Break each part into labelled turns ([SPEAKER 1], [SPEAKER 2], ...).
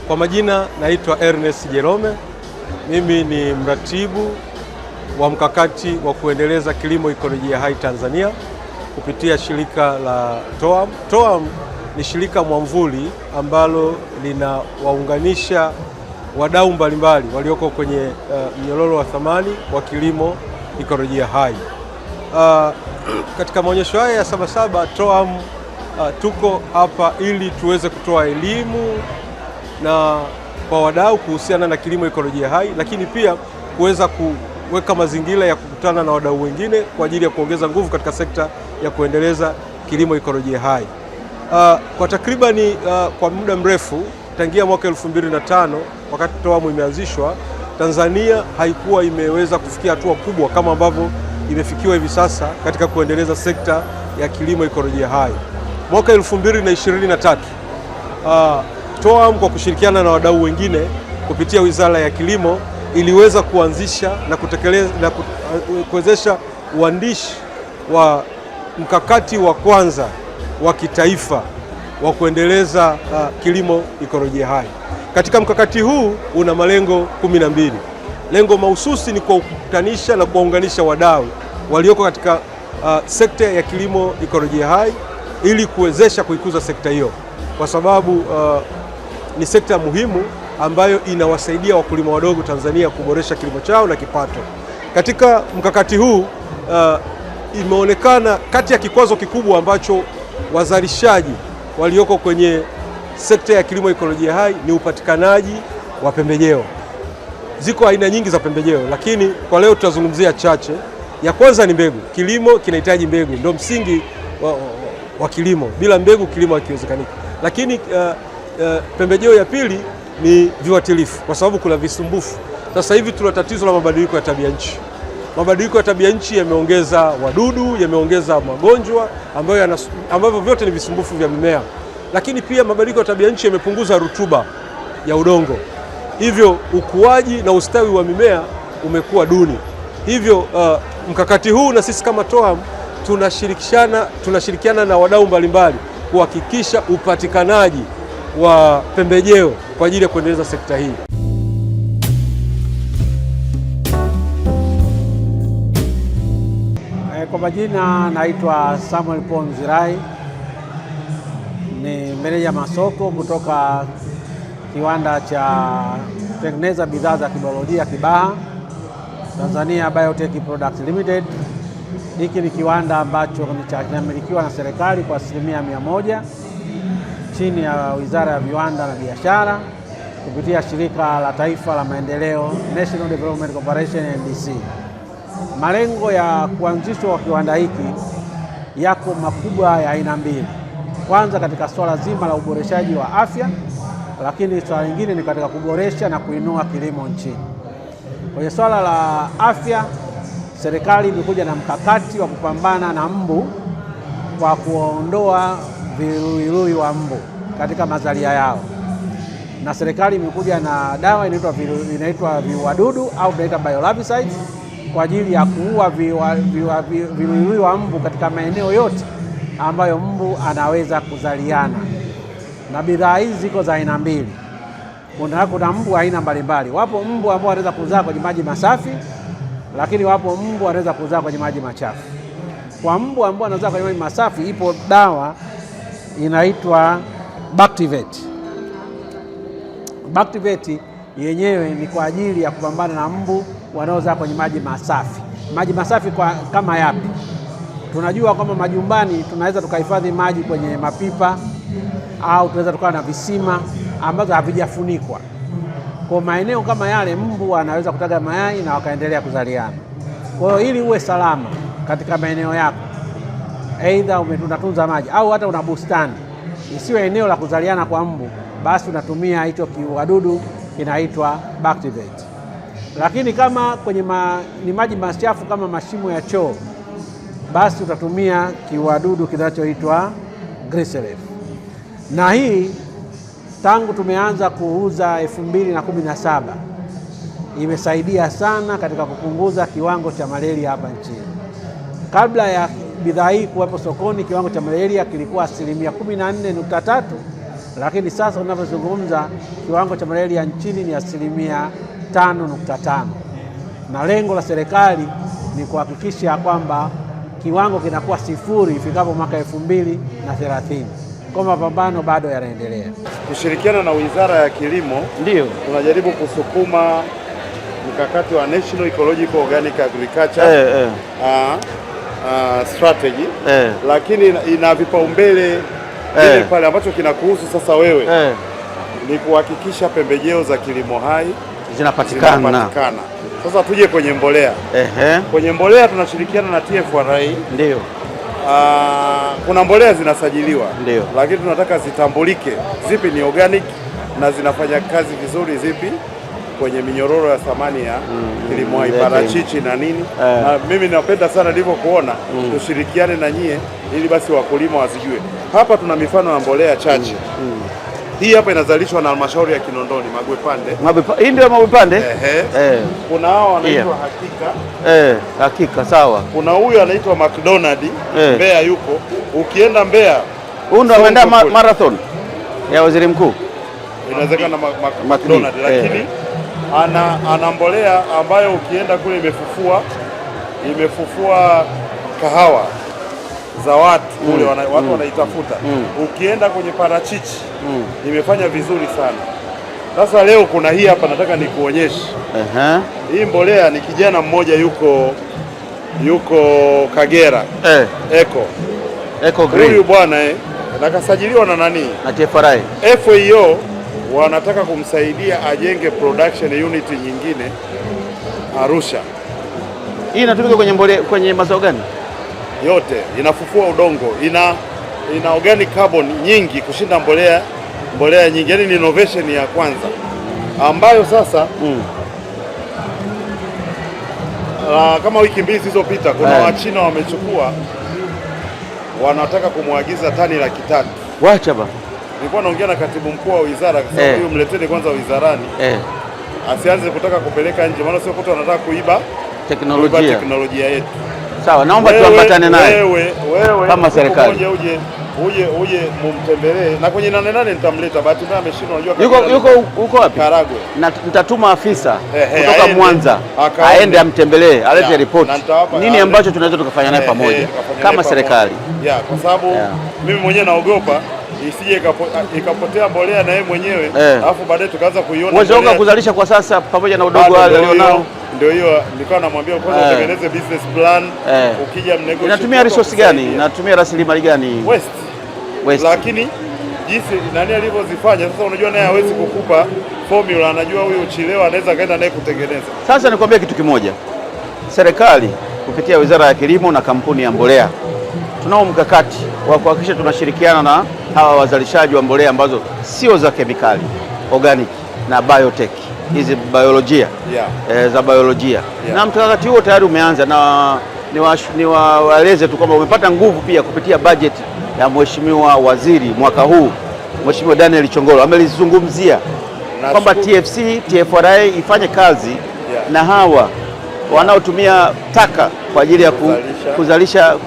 [SPEAKER 1] Kwa majina naitwa Ernest Jerome. Mimi ni mratibu wa mkakati wa kuendeleza kilimo ekolojia hai Tanzania kupitia shirika la TOAM. TOAM ni shirika mwamvuli ambalo linawaunganisha wadau mbalimbali walioko kwenye mnyororo wa thamani wa kilimo ekolojia hai. Katika maonyesho haya ya Sabasaba TOAM tuko hapa ili tuweze kutoa elimu na kwa wadau kuhusiana na kilimo ekolojia hai, lakini pia kuweza kuweka mazingira ya kukutana na wadau wengine kwa ajili ya kuongeza nguvu katika sekta ya kuendeleza kilimo ekolojia hai. Kwa takribani kwa muda mrefu tangia mwaka 2005 wakati TOAM imeanzishwa, Tanzania haikuwa imeweza kufikia hatua kubwa kama ambavyo imefikiwa hivi sasa katika kuendeleza sekta ya kilimo ekolojia hai. Mwaka 2023 TOAM kwa kushirikiana na wadau wengine kupitia Wizara ya Kilimo iliweza kuanzisha na kutekeleza na kuwezesha uandishi wa mkakati wa kwanza wa kitaifa wa kuendeleza kilimo ekolojia hai. Katika mkakati huu una malengo 12. Lengo mahususi ni kuwakutanisha na kuwaunganisha wadau walioko katika sekta ya kilimo ekolojia hai ili kuwezesha kuikuza sekta hiyo, kwa sababu ni sekta muhimu ambayo inawasaidia wakulima wadogo Tanzania kuboresha kilimo chao na kipato. Katika mkakati huu imeonekana kati ya kikwazo kikubwa ambacho wazalishaji walioko kwenye sekta ya kilimo ekolojia hai ni upatikanaji wa pembejeo. Ziko aina nyingi za pembejeo, lakini kwa leo tutazungumzia chache. Ya kwanza ni mbegu. Kilimo kinahitaji mbegu, ndio msingi wa kilimo. Bila mbegu kilimo hakiwezekani. Lakini pembejeo ya pili ni viuatilifu, kwa sababu kuna visumbufu. Sasa hivi tuna tatizo la mabadiliko ya tabia nchi. Mabadiliko ya tabia nchi yameongeza wadudu, yameongeza magonjwa ambavyo vyote ni visumbufu vya mimea. Lakini pia mabadiliko ya tabia nchi yamepunguza rutuba ya udongo. Hivyo ukuaji na ustawi wa mimea umekuwa duni. Hivyo mkakati huu na sisi kama TOAM tunashirikiana na wadau mbalimbali kuhakikisha upatikanaji wa pembejeo kwa ajili ya kuendeleza sekta hii.
[SPEAKER 2] Kwa majina naitwa Samuel Paul Mzirai, ni meneja masoko kutoka kiwanda cha kutengeneza bidhaa za kibiolojia Kibaha, Tanzania Biotech Products Limited. Hiki ni kiwanda ambacho kinamilikiwa na serikali kwa 100% chini ya Wizara ya Viwanda na Biashara kupitia Shirika la Taifa la Maendeleo, National Development Corporation NDC. Malengo ya kuanzishwa kwa kiwanda hiki yako makubwa ya aina mbili. Kwanza katika swala zima la uboreshaji wa afya, lakini swala lingine ni katika kuboresha na kuinua kilimo nchini. Kwenye swala la afya, serikali imekuja na mkakati wa kupambana na mbu kwa kuondoa viluilui wa mbu katika mazalia yao, na serikali imekuja na dawa inaitwa viuadudu au tunaita biolabicides kwa ajili ya kuua viluilui wa mbu katika maeneo yote ambayo mbu anaweza kuzaliana. Na bidhaa hizi ziko za aina mbili. Kuna mbu aina mbalimbali. Wapo mbu ambao wanaweza kuzaa kwenye maji masafi, lakini wapo mbu wanaweza kuzaa kwenye maji machafu. Kwa mbu ambao wanazaa kwenye maji masafi ipo dawa inaitwa Bactivate. Bactivate yenyewe ni kwa ajili ya kupambana na mbu wanaozaa kwenye maji masafi. Maji masafi kama yapi? Tunajua kwamba majumbani tunaweza tukahifadhi maji kwenye mapipa au tunaweza tukawa na visima ambazo havijafunikwa. Kwa maeneo kama yale mbu anaweza kutaga mayai na wakaendelea kuzaliana. Kwa hiyo ili uwe salama katika maeneo yako, aidha unatunza maji au hata una bustani, isiwe eneo la kuzaliana kwa mbu, basi unatumia hicho kiuadudu kinaitwa Bactivate. Lakini kama kwenye ni maji machafu kama mashimo ya choo, basi utatumia kiuadudu kinachoitwa Glyceref. Na hii tangu tumeanza kuuza 2017 imesaidia sana katika kupunguza kiwango cha malaria hapa nchini. Kabla ya bidhaa hii kuwepo sokoni, kiwango cha malaria kilikuwa 14.3, lakini sasa unavyozungumza kiwango cha malaria nchini ni 5.5%, na lengo la serikali ni kuhakikisha kwamba kiwango kinakuwa sifuri ifikapo mwaka 2030. Kwa mapambano bado yanaendelea.
[SPEAKER 3] Kushirikiana na Wizara ya Kilimo
[SPEAKER 2] ndio
[SPEAKER 3] tunajaribu kusukuma mkakati wa National Ecological Organic Agriculture strategy, lakini ina vipaumbele pale ambacho kinakuhusu sasa wewe ni kuhakikisha pembejeo za kilimo hai zinapatikana. Sasa tuje kwenye mbolea. Kwenye mbolea tunashirikiana na TFRA.
[SPEAKER 2] Ndio.
[SPEAKER 3] Kuna mbolea zinasajiliwa.
[SPEAKER 2] Ndio.
[SPEAKER 3] Lakini tunataka zitambulike zipi ni organic na zinafanya kazi vizuri zipi kwenye minyororo ya thamani ya kilimo hai, parachichi na nini. Na mimi napenda sana nilivyokuona tushirikiane na nyie ili basi wakulima wazijue. Hapa tuna mifano ya mbolea chache. Hii hapa inazalishwa na halmashauri ya Kinondoni, Magwepande.
[SPEAKER 2] Hii ndio Magwepande?
[SPEAKER 3] Kuna hao wanaitwa Hakika.
[SPEAKER 2] Hakika, sawa.
[SPEAKER 3] Kuna huyu anaitwa McDonald, Mbeya yuko. Ukienda Mbeya,
[SPEAKER 2] huyu ndo ameenda marathon ya waziri mkuu.
[SPEAKER 3] Inawezekana McDonald, lakini ana mbolea ambayo ukienda kule imefufua kahawa za watu kule watu wanaitafuta. Ukienda kwenye parachichi imefanya vizuri sana. Sasa leo kuna hii hapa nataka nikuonyeshe. Hii mbolea ni kijana mmoja yuko Kagera. Eco Green. Huyu bwana nakasajiliwa na nani?
[SPEAKER 2] Na TFRA.
[SPEAKER 3] FAO wanataka kumsaidia ajenge production unit nyingine Arusha.
[SPEAKER 2] Hii inatumika kwenye mbolea, kwenye mazao gani?
[SPEAKER 3] Yote inafufua udongo, ina organic carbon nyingi kushinda mbolea nyingi. Yaani ni innovation ya kwanza ambayo sasa kama wiki mbili zilizopita kuna Wachina wamechukua, wanataka kumwagiza tani 300,000.
[SPEAKER 2] Wacha ba.
[SPEAKER 3] Nilikuwa naongea na katibu mkuu wa wizara akasema huyu mleteni kwanza wizarani. Asianze kutaka kupeleka nje, maana sio wote wanataka kuiba teknolojia yetu. Sawa, naomba tuambatane naye. Wewe
[SPEAKER 2] kama serikali
[SPEAKER 3] uje mumtembelee, na kwenye 8 nitamleta. Bahati mbaya ameshindwa, unajua
[SPEAKER 2] yuko wapi?
[SPEAKER 3] Karagwe.
[SPEAKER 2] Na nitatuma afisa kutoka Mwanza aende amtembelee, alete ripoti nini ambacho tunaweza tukafanya naye pamoja kama serikali.
[SPEAKER 3] Kwa sababu mimi mwenyewe naogopa isije ikapotea mbolea na yeye mwenyewe alafu baadaye tukaanza kuiona
[SPEAKER 2] uwezo kuzalisha kwa sasa pamoja na udogo wale alionao.
[SPEAKER 3] Ndio hiyo nilikuwa namwambia kwanza utengeneze business plan. Ukija mnegotiate
[SPEAKER 2] inatumia resource gani, inatumia rasilimali gani? West. Lakini
[SPEAKER 3] jinsi nani alivyozifanya sasa, unajua naye hawezi kukupa formula, anajua huyu Chilewa anaweza kaenda naye kutengeneza.
[SPEAKER 2] Sasa nikwambia kitu kimoja, serikali kupitia Wizara ya Kilimo na kampuni ya mbolea tunao mkakati wa kuhakikisha tunashirikiana na hawa wazalishaji wa mbolea ambazo sio za kemikali, organic na biotech, hizi biolojia za biolojia. Na mkakati huo tayari umeanza, na niwaeleze tu kwamba umepata nguvu pia kupitia budget ya Mheshimiwa Waziri mwaka huu, Mheshimiwa Daniel Chongolo amelizungumzia kwamba TFRA ifanye kazi na hawa wanaotumia taka kwa ajili ya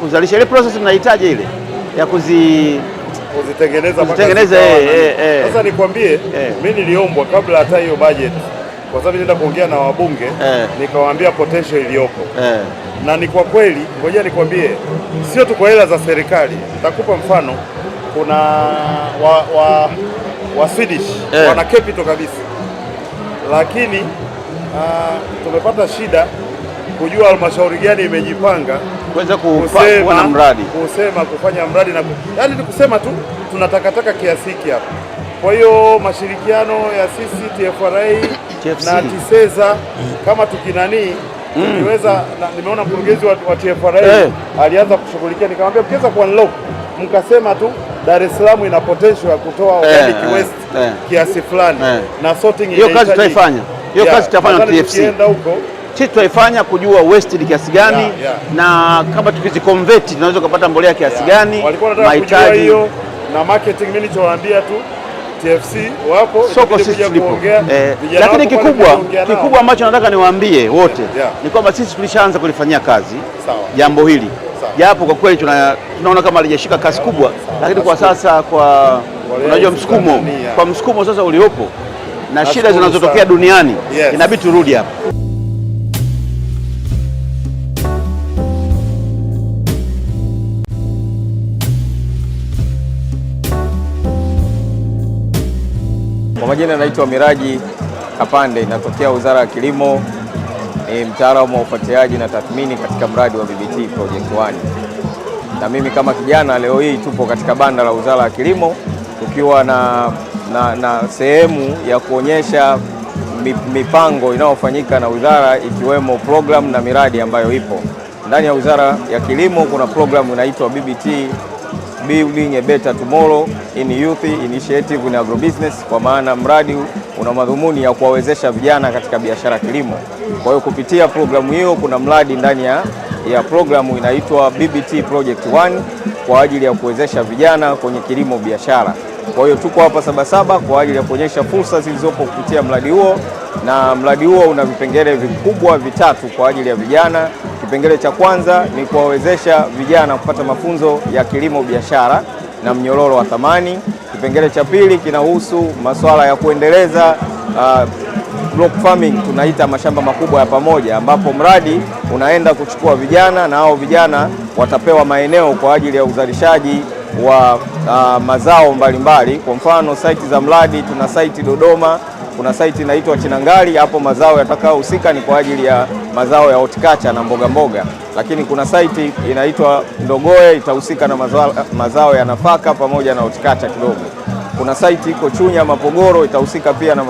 [SPEAKER 2] kuzalisha ile process mnahitaji ile ya kuzitengeneza.
[SPEAKER 3] Sasa nikwambie, mimi niliombwa kabla hata hiyo budget, kwa sababu nenda kuongea na wabunge nikawaambia potential iliyopo na ni kwa kweli. Ngoja nikwambie, sio tu kwa hela za serikali. Nitakupa mfano, kuna wa Swedish wana capital kabisa, lakini tumepata shida kujua halmashauri gani imejipanga
[SPEAKER 2] kuweza kufanya mradi,
[SPEAKER 3] kufanya mradi na yaani ni kusema tu tunatakataka kiasi hiki hapa. Kwa hiyo mashirikiano ya sisi TFRA na TISEZA kama tukinani niweza nimeona mkurugenzi wa TFRA alianza kushughulikia, nikamwambia mkiweza ku unlock mkasema tu Dar es Salaam ina potential ya kutoa organic waste kiasi fulani na sorting.
[SPEAKER 2] Hiyo kazi tutaifanya, hiyo kazi tutafanya TFC. Sisi tutaifanya kujua waste ni kiasi gani na kama tukiziconvert tunaweza kupata mbolea kiasi gani,
[SPEAKER 3] mahitaji hiyo na marketing. Mimi nilichowaambia tu TFC wapo
[SPEAKER 2] soko sisi tulipo, lakini kikubwa ambacho nataka niwaambie wote ni kwamba sisi tulishaanza kulifanyia kazi jambo hili
[SPEAKER 4] japo kwa kweli tunaona kama halijashika kasi kubwa, lakini kwa sasa unajua msukumo sasa uliopo na shida zinazotokea duniani, inabidi turudi hapa.
[SPEAKER 5] Kwa majina naitwa Miraji Kapande, natokea Wizara ya Kilimo, ni mtaalamu wa ufuatiliaji na tathmini katika mradi wa BBT Project 1. Na mimi kama kijana leo hii tupo katika banda la Wizara ya Kilimo tukiwa na sehemu ya kuonyesha mipango inayofanyika na wizara, ikiwemo program na miradi ambayo ipo ndani ya Wizara ya Kilimo. Kuna program inaitwa BBT Building a Better Tomorrow in Youth Initiative in Agrobusiness, kwa maana mradi una madhumuni ya kuwawezesha vijana katika biashara kilimo. Kwa hiyo kupitia programu hiyo kuna mradi ndani ya programu inaitwa BBT Project 1 kwa ajili ya kuwezesha vijana kwenye kilimo biashara. Kwa hiyo tuko hapa Sabasaba kwa ajili ya kuonyesha fursa zilizopo kupitia mradi huo, na mradi huo una vipengele vikubwa vitatu kwa ajili ya vijana. Kipengele cha kwanza ni kuwawezesha vijana kupata mafunzo ya kilimo biashara na mnyororo wa thamani. Kipengele cha pili kinahusu masuala ya kuendeleza block farming, tunaita mashamba makubwa ya pamoja, ambapo mradi unaenda kuchukua vijana na hao vijana watapewa maeneo kwa ajili ya uzalishaji wa mazao mbalimbali. Kwa mfano site za mradi, tuna site Dodoma, kuna site inaitwa Chinangali, hapo mazao yatakayohusika ni kwa ajili ya mazao ya horticulture na mboga. Lakini kuna site inaitwa Ndogoe, itahusika na mazao ya nafaka pamoja na horticulture kidogo. Kuna site iko Chunya Mapogoro, itahusika pia na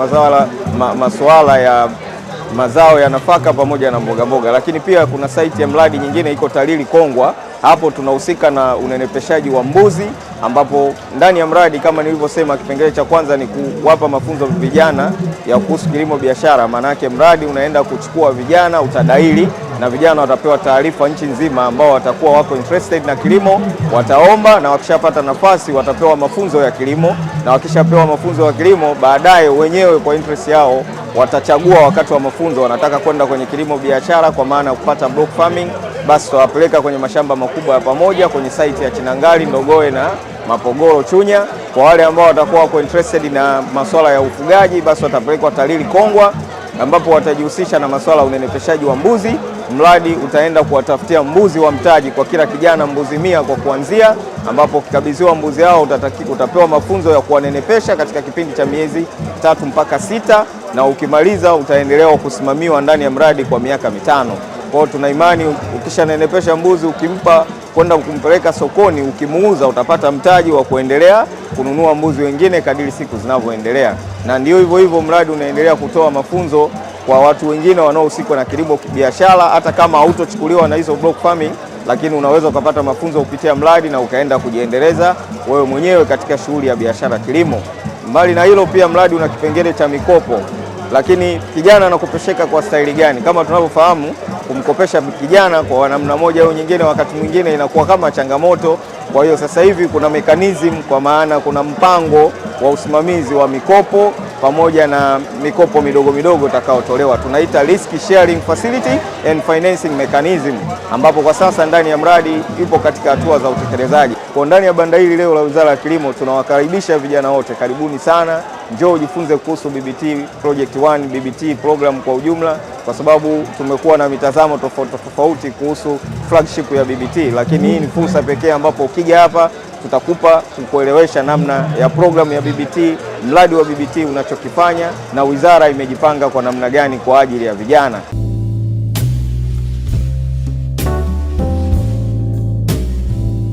[SPEAKER 5] masuala ya mazao ya nafaka pamoja na mboga. Lakini pia kuna site ya mradi nyingine iko Talili Kongwa, hapo tunahusika na unenepeshaji wa mbuzi, ambapo ndani ya mradi kama nilivyosema, kipengele cha kwanza ni kuwapa mafunzo vijana ya kuhusu kilimo biashara. Maana yake mradi unaenda kuchukua vijana, utadaili na vijana watapewa taarifa nchi nzima, ambao watakuwa wako interested na kilimo wataomba, na wakishapata nafasi watapewa mafunzo ya kilimo, na wakishapewa mafunzo ya kilimo baadaye wenyewe kwa interest yao watachagua wakati wa mafunzo wanataka kwenda kwenye kilimo biashara, kwa maana ya kupata block farming, basi tutawapeleka kwenye mashamba makubwa ya pamoja kwenye site ya Chinangali, Ndogoe na Mapogoro, Chunya. Kwa wale ambao watakuwa wako interested na masuala ya ufugaji, basi watapelekwa Talili Kongwa, ambapo watajihusisha na masuala ya unenepeshaji wa mbuzi. Mradi utaenda kuwatafutia mbuzi wa mtaji kwa kila kijana, mbuzi 100 kwa kuanzia, ambapo ukikabidhiwa mbuzi hao utapewa mafunzo ya kuwanenepesha katika kipindi cha miezi 3 mpaka 6, na ukimaliza utaendelea kusimamiwa ndani ya mradi kwa miaka 5. Kwa hiyo tuna imani ukishanenepesha mbuzi, ukimpa kwenda kumpeleka sokoni, ukimuuza utapata mtaji wa kuendelea kununua mbuzi wengine kadiri siku zinavyoendelea. Na ndio hivyo mradi unaendelea kutoa mafunzo kwa watu wengine wanaohusika na kilimo biashara, hata kama hautochukuliwa na hizo block farming, lakini unaweza ukapata mafunzo kupitia mradi na ukaenda kujiendeleza wewe mwenyewe katika shughuli ya biashara kilimo. Mbali na hilo, pia mradi una kipengele cha mikopo. Lakini kijana anakopesheka kwa staili gani? Kama tunavyofahamu, kumkopesha kijana kwa namna moja au nyingine, wakati mwingine inakuwa kama changamoto. Kwa hiyo sasa hivi kuna mechanism, kwa maana kuna mpango wa usimamizi wa mikopo pamoja na mikopo midogo itakayotolewa, tunaita risk sharing facility and financing mechanism, ambapo kwa sasa ndani ya mradi ipo katika hatua za utekelezaji. Kwa ndani ya banda hili leo la Wizara ya Kilimo tunawakaribisha vijana wote, karibuni sana, njoo ujifunze kuhusu BBT Project 1, BBT program kwa ujumla, kwa sababu tumekuwa na mitazamo tofauti kuhusu flagship ya BBT, lakini hii ni fursa pekee ambapo ukija hapa tutakupa kukuelewesha namna ya programu ya BBT, mradi wa BBT unachokifanya, na wizara imejipanga kwa namna gani kwa ajili ya vijana.